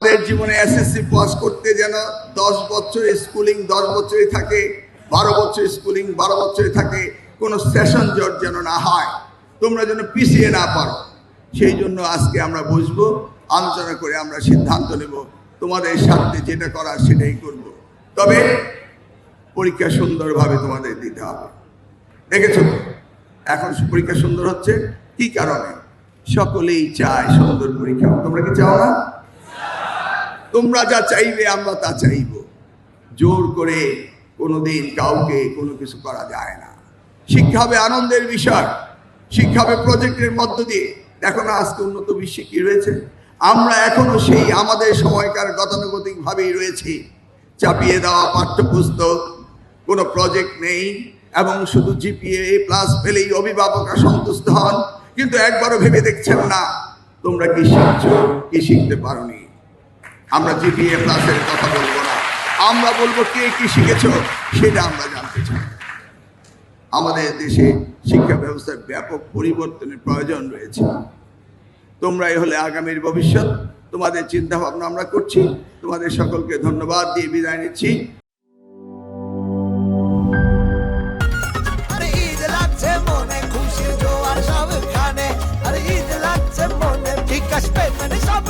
আমাদের জীবনে SSC pass করতে যেন 10 বছর স্কুলিং 10 বছরই থাকে, 12 বছর স্কুলিং 12 বছরই থাকে, কোনো সেশন জট যেন না হয়, তোমরা যেন পিছিয়ে না পারো। সেই জন্য আজকে আমরা বসবো, আলোচনা করে আমরা সিদ্ধান্ত নেব, তোমাদের স্বার্থে যেটা করার সেটাই করব। তবে পরীক্ষা সুন্দরভাবে তোমাদের দিতে হবে। দেখেছো এখন পরীক্ষা সুন্দর হচ্ছে কি কারণে? সকলেই চায় সুন্দর পরীক্ষা। তোমরা কি চাও না? তোমরা যা চাইবে আমরা তা চাইব। জোর করে কোনোদিন কাউকে কোনো কিছু করা যায় না। শিক্ষা হবে আনন্দের বিষয়, শিক্ষা হবে প্রজেক্টের মধ্য দিয়ে। দেখো না আজকে উন্নত বিশ্বে কি রয়েছে, আমরা এখনো সেই আমাদের সময়কার গতানুগতিক ভাবেই রয়েছি। চাপিয়ে দেওয়া পাঠ্যপুস্তক, কোনো প্রজেক্ট নেই, এবং শুধু জিপিএ প্লাস পেলেই অভিভাবকরা সন্তুষ্ট হন, কিন্তু একবারও ভেবে দেখছেন না তোমরা কি শিখছো, কি শিখতে পারোনি। আমরা জিপিএ প্লাসের কথা বলবো না, আমরা বলবো কে কি শিখেছো সেটা আমরা জানতে চাই। আমাদের দেশে শিক্ষা ব্যবস্থার ব্যাপক পরিবর্তনের প্রয়োজন রয়েছে। তোমরাই হলে আগামীর ভবিষ্যৎ, তোমাদের চিন্তা ভাবনা আমরা করছি। তোমাদের সকলকে ধন্যবাদ দিয়ে বিদায় নিচ্ছি। খুশি জোয়ার সব খানে, আর ঈদ লাগছে মনে, বিকাশ পেমেন্ট সব